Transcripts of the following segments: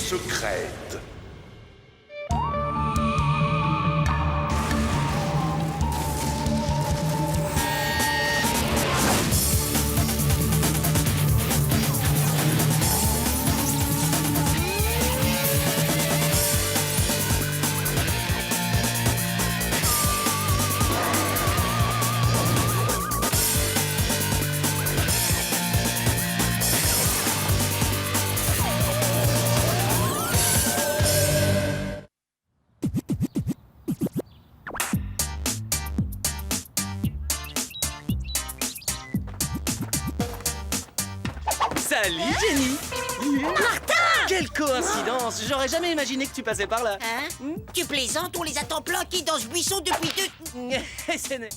secrète. Salut Jenny! Martin! Quelle coïncidence! J'aurais jamais imaginé que tu passais par là. Hein? Tu plaisantes, on les attend planqués dans ce buisson depuis C'est né.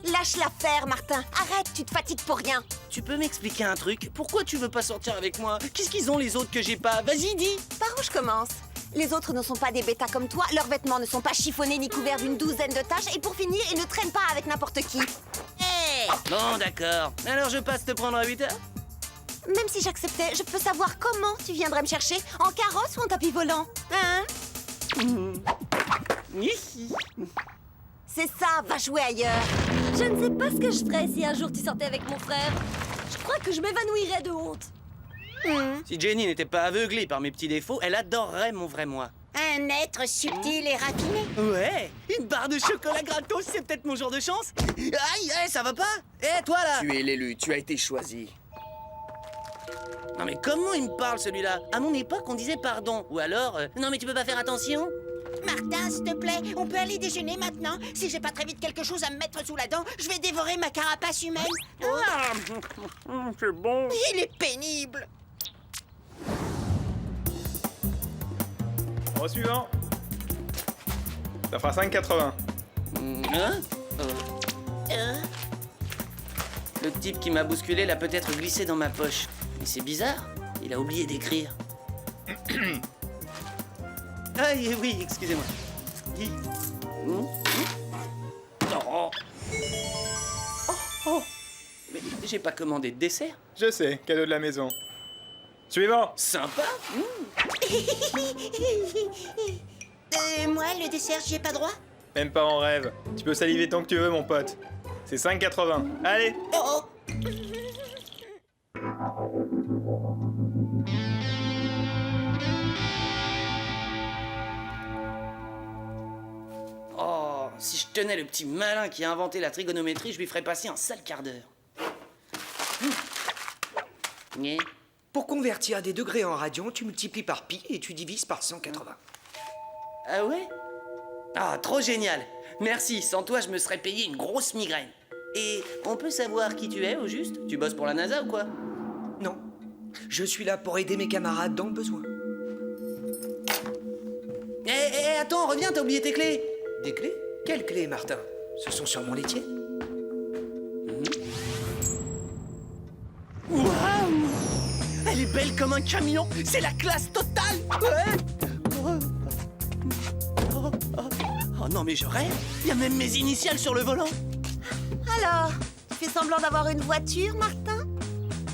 Lâche l'affaire, Martin. Arrête, tu te fatigues pour rien. Tu peux m'expliquer un truc? Pourquoi tu veux pas sortir avec moi? Qu'est-ce qu'ils ont les autres que j'ai pas? Vas-y, dis! Par où je commence? Les autres ne sont pas des bêtas comme toi, leurs vêtements ne sont pas chiffonnés ni couverts d'une douzaine de taches, et pour finir, ils ne traînent pas avec n'importe qui. Hé! Bon, d'accord. Alors je passe te prendre à 8 heures? Même si j'acceptais, je peux savoir comment tu viendrais me chercher? En carrosse ou en tapis volant? Hein? C'est ça, va jouer ailleurs. Je ne sais pas ce que je ferais si un jour tu sortais avec mon frère. Je crois que je m'évanouirais de honte. Si Jenny n'était pas aveuglée par mes petits défauts, elle adorerait mon vrai moi. Un être subtil et raffiné. Ouais, une barre de chocolat gratos, c'est peut-être mon jour de chance. Aïe, ça va pas? Toi là? Tu es l'élu, tu as été choisi. Non mais comment il me parle celui-là? À mon époque, on disait pardon. Ou alors, non mais tu peux pas faire attention? Martin, s'il te plaît, on peut aller déjeuner maintenant? Si j'ai pas très vite quelque chose à me mettre sous la dent, je vais dévorer ma carapace humaine. C'est bon. Il est pénible. Au suivant. Ça fera 5,80. Hein? Le type qui m'a bousculé l'a peut-être glissé dans ma poche. Mais c'est bizarre, il a oublié d'écrire. Ah oui, excusez-moi. Oh. Mais j'ai pas commandé de dessert. Je sais, cadeau de la maison. Suivant. Sympa. Moi, le dessert, j'y ai pas droit? Même pas en rêve. Tu peux saliver tant que tu veux, mon pote. C'est 5,80. Allez. Oh. Oh, si je tenais le petit malin qui a inventé la trigonométrie, je lui ferais passer un sale quart d'heure. Pour convertir des degrés en radians, tu multiplies par pi et tu divises par 180. Ah ouais? Ah, trop génial. Merci, sans toi, je me serais payé une grosse migraine. Et on peut savoir qui tu es, au juste? Tu bosses pour la NASA ou quoi? Non, je suis là pour aider mes camarades dans le besoin. Attends, reviens, t'as oublié tes clés. Des clés? Quelles clés, Martin? Ce sont sûrement les tiennes. Waouh! Elle est belle comme un camion, c'est la classe totale! Ouais! Oh non, mais je rêve! Il y a même mes initiales sur le volant! Alors, tu fais semblant d'avoir une voiture, Martin?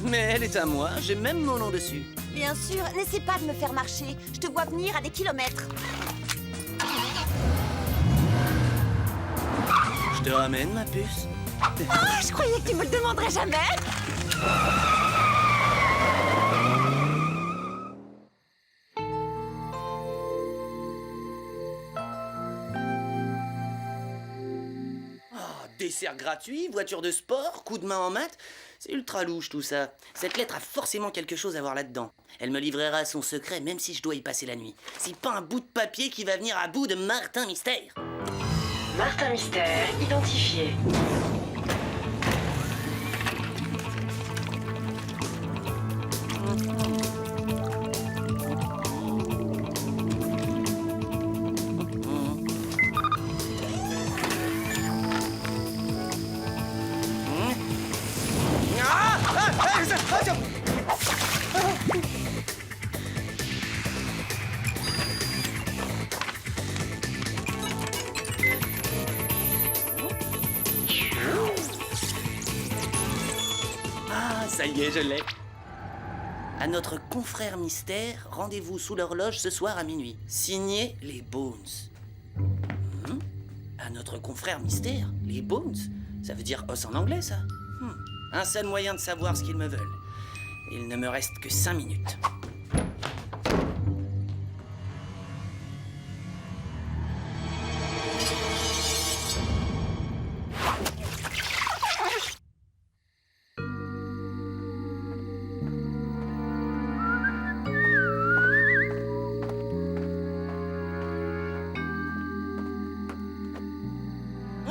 Mais elle est à moi, j'ai même mon nom dessus. Bien sûr, n'essaie pas de me faire marcher. Je te vois venir à des kilomètres. Je te ramène, ma puce. Ah, je croyais que tu me le demanderais jamais. Dessert gratuit, voiture de sport, coup de main en maths. C'est ultra louche tout ça. Cette lettre a forcément quelque chose à voir là-dedans. Elle me livrera son secret même si je dois y passer la nuit. C'est pas un bout de papier qui va venir à bout de Martin Mystère. Martin Mystère, identifié. Ah, ça y est, je l'ai. À notre confrère mystère, rendez-vous sous l'horloge ce soir à minuit. Signé les Bones. À notre confrère mystère, les Bones? Ça veut dire os en anglais, ça? Un seul moyen de savoir ce qu'ils me veulent. Il ne me reste que 5 minutes.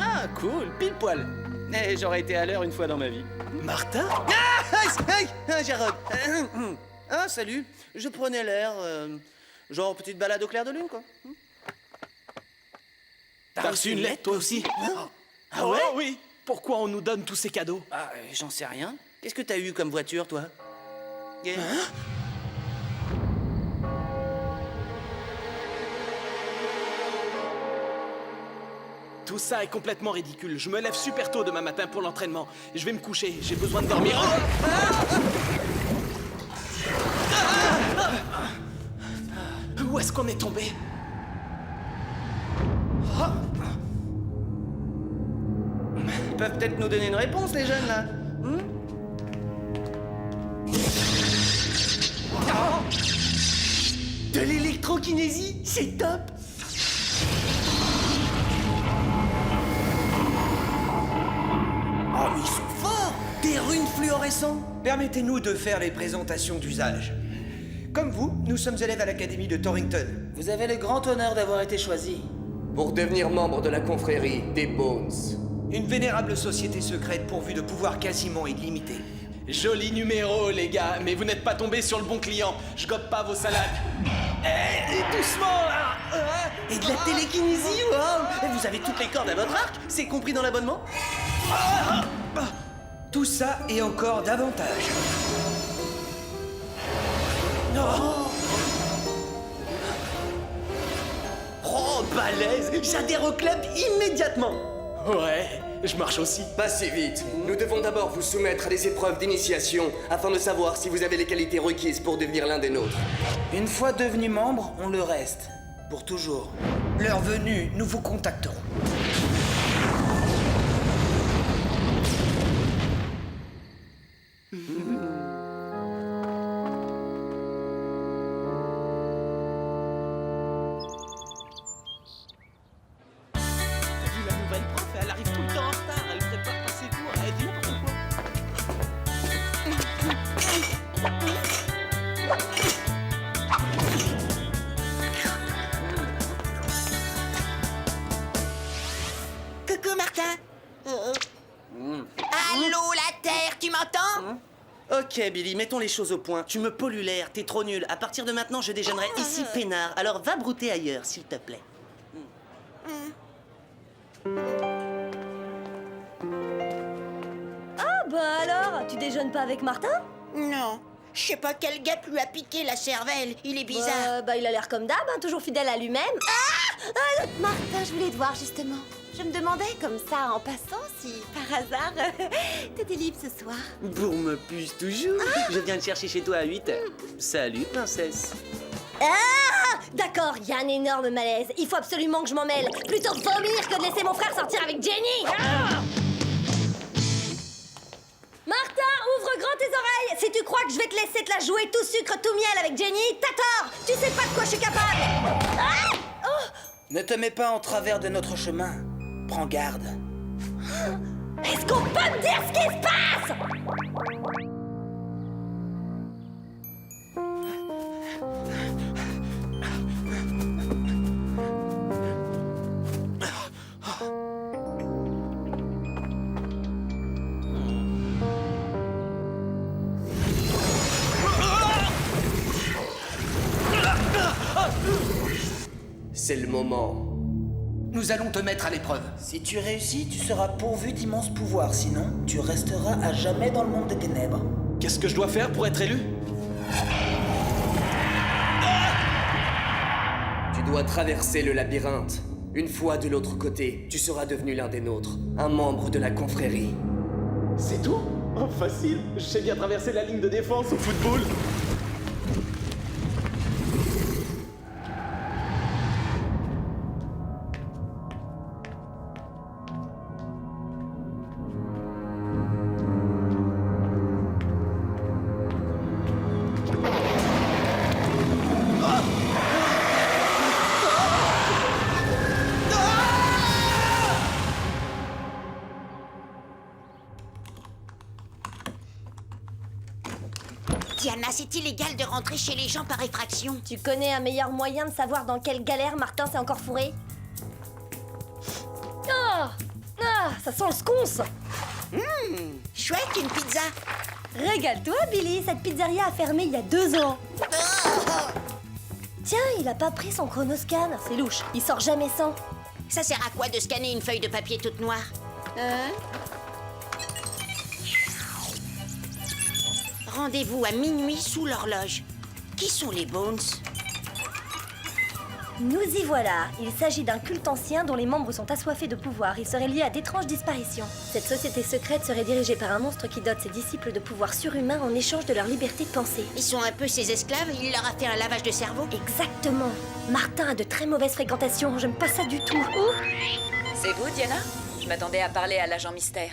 Ah, cool, pile poil. Et j'aurais été à l'heure une fois dans ma vie. Martin? Jarod. Ah, salut. Je prenais l'air, genre petite balade au clair de lune, quoi. T'as reçu une lettre, toi aussi? Ah ouais? Oh oui. Pourquoi on nous donne tous ces cadeaux? Ah, j'en sais rien. Qu'est-ce que t'as eu comme voiture, toi? Tout ça est complètement ridicule. Je me lève super tôt demain matin pour l'entraînement. Je vais me coucher, j'ai besoin de dormir. Où est-ce qu'on est tombé? Ils peuvent peut-être nous donner une réponse, les jeunes, là. De l'électrokinésie, c'est top. Oh, mais ils sont forts! Des runes fluorescentes. Permettez-nous de faire les présentations d'usage. Comme vous, nous sommes élèves à l'Académie de Torrington. Vous avez le grand honneur d'avoir été choisi. Pour devenir membre de la confrérie des Bones. Une vénérable société secrète pourvue de pouvoirs quasiment illimités. Joli numéro, les gars, mais vous n'êtes pas tombés sur le bon client. Je gobe pas vos salades. Doucement, là. Et de la télékinésie, waouh. Et vous avez toutes les cordes à votre arc. C'est compris dans l'abonnement? Tout ça et encore davantage. Oh, balèze. J'adhère au club immédiatement. Ouais, je marche aussi. Pas si vite. Nous devons d'abord vous soumettre à des épreuves d'initiation afin de savoir si vous avez les qualités requises pour devenir l'un des nôtres. Une fois devenu membre, on le reste. Pour toujours. L'heure venue, nous vous contacterons. T'as vu la nouvelle prof? Elle arrive tout le temps en retard. Elle prépare pas ses cours. Elle dit n'importe quoi. Coucou, Martin. Allô, la Terre, tu m'entends? Ok, Billy, mettons les choses au point. Tu me pollues l'air, t'es trop nul. À partir de maintenant, je déjeunerai ici peinard. Alors va brouter ailleurs, s'il te plaît. Ah bah alors, tu déjeunes pas avec Martin? Non. Je sais pas quel guêpe lui a piqué la cervelle. Il est bizarre. Bah il a l'air comme d'hab, hein, toujours fidèle à lui-même. Martin, je voulais te voir justement. Je me demandais comme ça, en passant, si par hasard, t'étais libre ce soir. Pour me puce toujours. Je viens te chercher chez toi à 8h. Salut, princesse. D'accord, il y a un énorme malaise. Il faut absolument que je m'en mêle. Plutôt vomir que de laisser mon frère sortir avec Jenny. Martin, ouvre grand tes oreilles. Si tu crois que je vais te laisser te la jouer tout sucre, tout miel avec Jenny, t'as tort. Tu sais pas de quoi je suis capable. Ne te mets pas en travers de notre chemin. Prends garde. Est-ce qu'on peut me dire ce qui se passe? C'est le moment. Nous allons te mettre à l'épreuve. Si tu réussis, tu seras pourvu d'immenses pouvoirs. Sinon, tu resteras à jamais dans le monde des ténèbres. Qu'est-ce que je dois faire pour être élu? Tu dois traverser le labyrinthe. Une fois de l'autre côté, tu seras devenu l'un des nôtres, un membre de la confrérie. C'est tout? Oh, facile. Je sais bien traverser la ligne de défense au football. Diana, c'est illégal de rentrer chez les gens par effraction. Tu connais un meilleur moyen de savoir dans quelle galère Martin s'est encore fourré? Ah, ça sent le sconce. Chouette, une pizza. Régale-toi, Billy, cette pizzeria a fermé il y a 2 ans. Tiens, il a pas pris son chronoscan. C'est louche, il sort jamais sans. Ça sert à quoi de scanner une feuille de papier toute noire? Rendez-vous à minuit sous l'horloge. Qui sont les Bones? Nous y voilà. Il s'agit d'un culte ancien dont les membres sont assoiffés de pouvoir. Il serait lié à d'étranges disparitions. Cette société secrète serait dirigée par un monstre qui dote ses disciples de pouvoirs surhumains en échange de leur liberté de penser. Ils sont un peu ses esclaves, il leur a fait un lavage de cerveau? Exactement. Martin a de très mauvaises fréquentations. J'aime pas ça du tout. Oh, C'est vous, Diana? Je m'attendais à parler à l'agent mystère.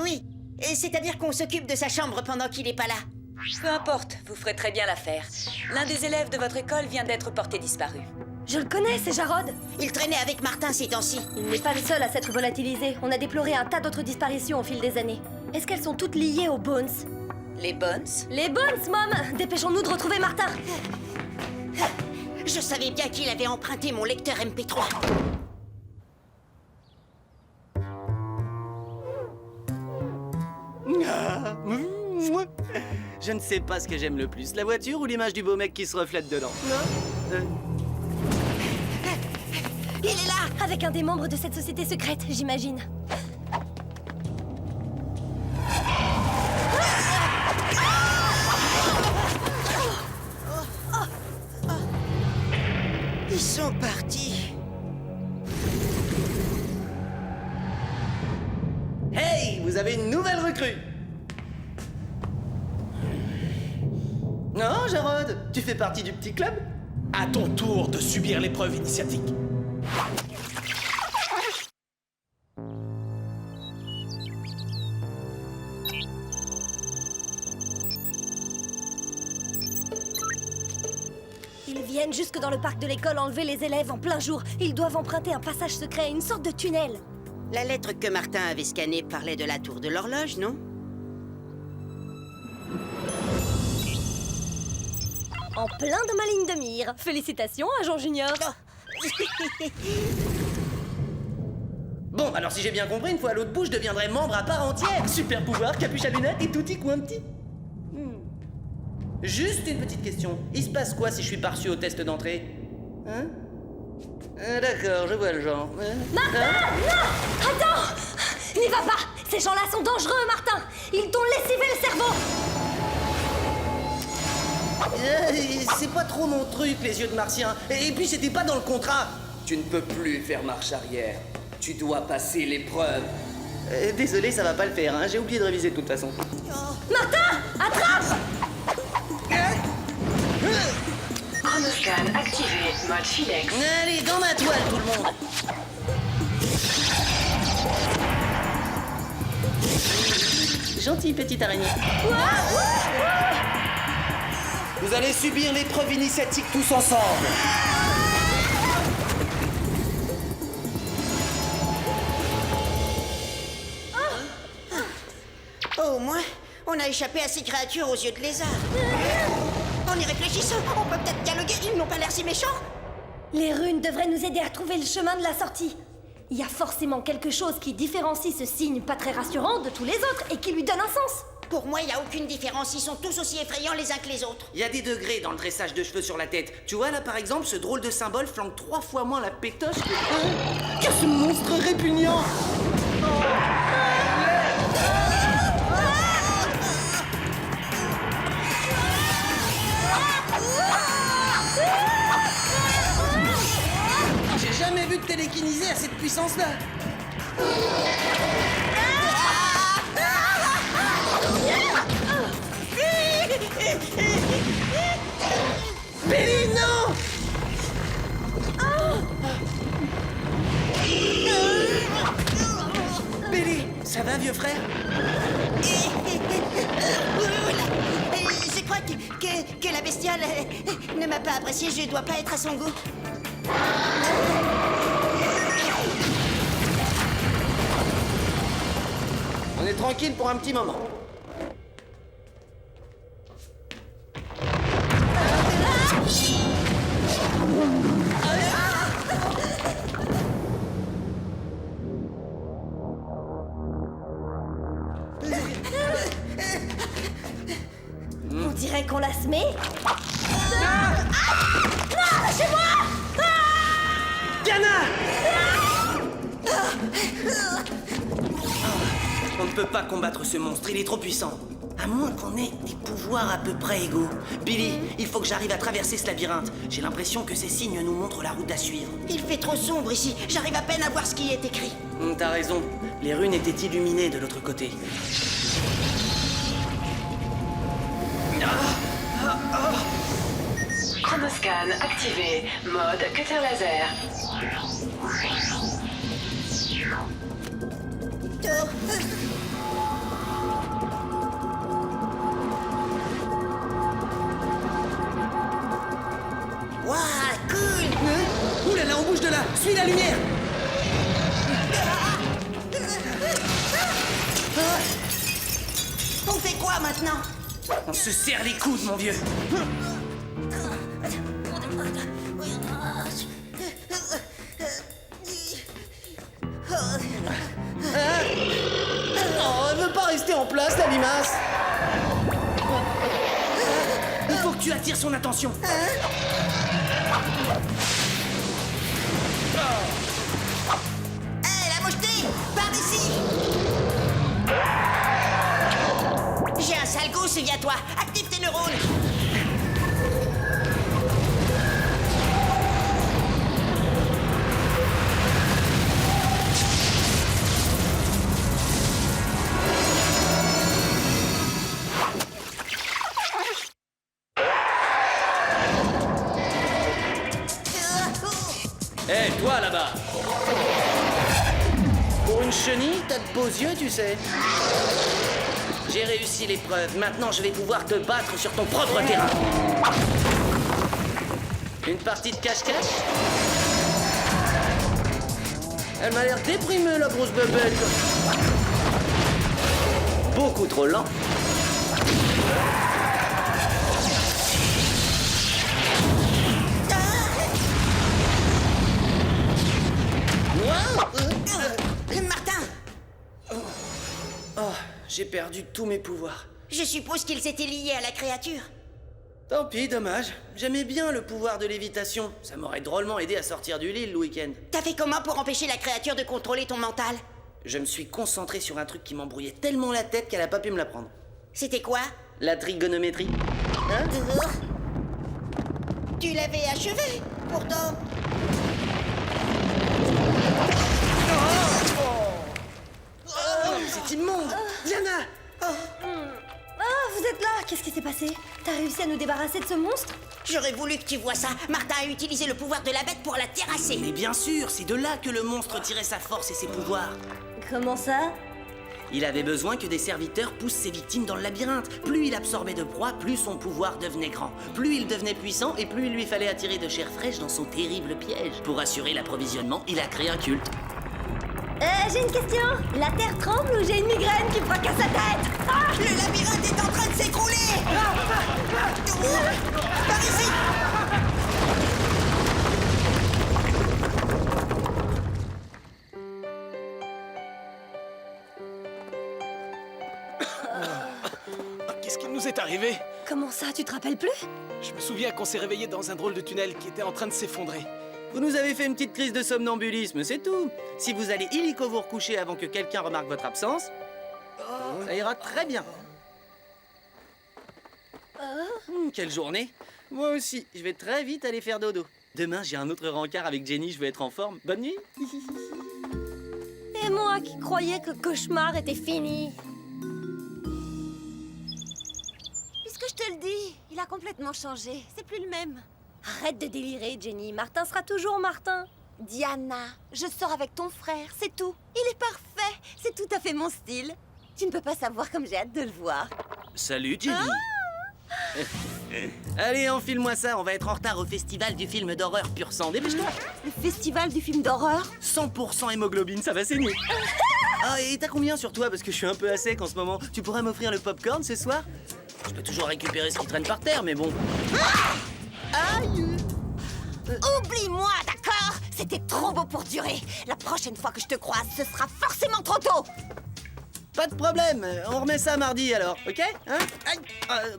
Oui. C'est-à-dire qu'on s'occupe de sa chambre pendant qu'il est pas là. Peu importe, vous ferez très bien l'affaire. L'un des élèves de votre école vient d'être porté disparu. je le connais, c'est Jarod. Il traînait avec Martin ces temps-ci. Il n'est pas le seul à s'être volatilisé. On a déploré un tas d'autres disparitions au fil des années. Est-ce qu'elles sont toutes liées aux Bones? Les Bones? Les Bones, Mom! Dépêchons-nous de retrouver Martin. Je savais bien qu'il avait emprunté mon lecteur MP3. Je ne sais pas ce que j'aime le plus, la voiture ou l'image du beau mec qui se reflète dedans. Il est là! Avec un des membres de cette société secrète, j'imagine. Ils sont partis. Hey, vous avez une nouvelle recrue. Non, Jarod, tu fais partie du petit club? À ton tour de subir l'épreuve initiatique. Ils viennent jusque dans le parc de l'école enlever les élèves en plein jour. Ils doivent emprunter un passage secret, une sorte de tunnel. La lettre que Martin avait scannée parlait de la tour de l'horloge, non? En plein dans ma ligne de mire. Félicitations, agent junior. Bon, alors si j'ai bien compris, une fois à l'autre bout, je deviendrai membre à part entière. Super pouvoir, capuche à lunettes et tutti quanti. Juste une petite question. Il se passe quoi si je suis pas reçu au test d'entrée? Hein? D'accord, je vois le genre. Martin, non! Attends! N'y va pas! Ces gens-là sont dangereux, Martin! Ils t'ont lessivé le cerveau! C'est pas trop mon truc, les yeux de martien. Et puis, c'était pas dans le contrat. Tu ne peux plus faire marche arrière. Tu dois passer l'épreuve. Désolé, ça va pas le faire, hein. J'ai oublié de réviser de toute façon. Martin! Attrape! Chronoscan activé, mode Filex. Allez, dans ma toile, tout le monde. Gentille petite araignée. Vous allez subir l'épreuve initiatique tous ensemble. Au moins, on a échappé à ces créatures aux yeux de lézard. En y réfléchissant, on peut peut-être dialoguer. Ils n'ont pas l'air si méchants. Les runes devraient nous aider à trouver le chemin de la sortie. Il y a forcément quelque chose qui différencie ce signe pas très rassurant de tous les autres et qui lui donne un sens. Pour moi, il n'y a aucune différence. Ils sont tous aussi effrayants les uns que les autres. Il y a des degrés dans le dressage de cheveux sur la tête. Tu vois, là, par exemple, ce drôle de symbole flanque 3 fois moins la pétoche que ce monstre répugnant. J'ai jamais vu de télékinisé à cette puissance-là. Billy, non! Billy, ça va, vieux frère? Je crois que la bestiole ne m'a pas apprécié. Je dois pas être à son goût. On est tranquille pour un petit moment. On ne peut pas combattre ce monstre, il est trop puissant. À moins qu'on ait des pouvoirs à peu près égaux. Billy, il faut que j'arrive à traverser ce labyrinthe. J'ai l'impression que ces signes nous montrent la route à suivre. Il fait trop sombre ici. J'arrive à peine à voir ce qui est écrit. T'as raison. Les runes étaient illuminées de l'autre côté. Chronoscan activé. Mode cutter laser. Waouh, cool. Ouh là là, on bouge de là. Suis la lumière. On fait quoi maintenant? On se serre les coudes, mon vieux. Oh, elle veut pas rester en place, la limace. Il faut que tu attires son attention. Hé, la mocheté, par ici. J'ai un sale goût, souviens-toi. Active tes neurones. Hé, toi là-bas. Pour une chenille, t'as de beaux yeux, tu sais. J'ai réussi l'épreuve. Maintenant, je vais pouvoir te battre sur ton propre terrain. Une partie de cache-cache? Elle m'a l'air déprimée, la grosse bébête. Beaucoup trop lent. Martin! Oh, j'ai perdu tous mes pouvoirs. Je suppose qu'ils étaient liés à la créature. Tant pis, dommage. J'aimais bien le pouvoir de lévitation. Ça m'aurait drôlement aidé à sortir du lit le week-end. T'as fait comment pour empêcher la créature de contrôler ton mental? Je me suis concentré sur un truc qui m'embrouillait tellement la tête qu'elle a pas pu me la prendre. C'était quoi? La trigonométrie. Hein? Tu l'avais achevé, pourtant. C'est immonde! Diana! Oh, vous êtes là. Qu'est-ce qui s'est passé? T'as réussi à nous débarrasser de ce monstre? J'aurais voulu que tu vois ça. Martin a utilisé le pouvoir de la bête pour la terrasser. Mais bien sûr, c'est de là que le monstre tirait sa force et ses pouvoirs. Comment ça? Il avait besoin que des serviteurs poussent ses victimes dans le labyrinthe. Plus il absorbait de proie, plus son pouvoir devenait grand. Plus il devenait puissant et plus il lui fallait attirer de chair fraîche dans son terrible piège. Pour assurer l'approvisionnement, il a créé un culte. J'ai une question. La terre tremble ou j'ai une migraine qui me fracasse la tête? Ah! Le labyrinthe est en train de s'écrouler. Par ici. Qu'est-ce qui nous est arrivé? Comment ça, tu te rappelles plus? Je me souviens qu'on s'est réveillé dans un drôle de tunnel qui était en train de s'effondrer. Vous nous avez fait une petite crise de somnambulisme, c'est tout. Si vous allez illico vous recoucher avant que quelqu'un remarque votre absence, ça ira très bien. Quelle journée. Moi aussi, je vais très vite aller faire dodo. Demain, j'ai un autre rencard avec Jenny, je vais être en forme. Bonne nuit. Et moi qui croyais que le cauchemar était fini. Puisque je te le dis, il a complètement changé. C'est plus le même. Arrête de délirer, Jenny. Martin sera toujours Martin. Diana, je sors avec ton frère, c'est tout. Il est parfait. C'est tout à fait mon style. Tu ne peux pas savoir comme j'ai hâte de le voir. Salut, Jenny. Allez, enfile-moi ça, on va être en retard au festival du film d'horreur pur sang. Dépêche-toi. Le festival du film d'horreur? 100% hémoglobine, ça va saigner. Ah, et t'as combien sur toi? Parce que je suis un peu à sec en ce moment. Tu pourrais m'offrir le popcorn ce soir? Je peux toujours récupérer ce qui traîne par terre, mais bon. Aïe! Oublie-moi, d'accord? C'était trop beau pour durer. La prochaine fois que je te croise, ce sera forcément trop tôt. Pas de problème, on remet ça mardi alors, ok? Hein? Aïe.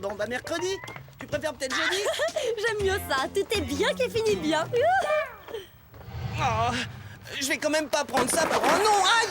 Bon, bah mercredi. Tu préfères peut-être jeudi? J'aime mieux ça. Tout est bien qui finit bien. Oh, je vais quand même pas prendre ça pour un non. Aïe!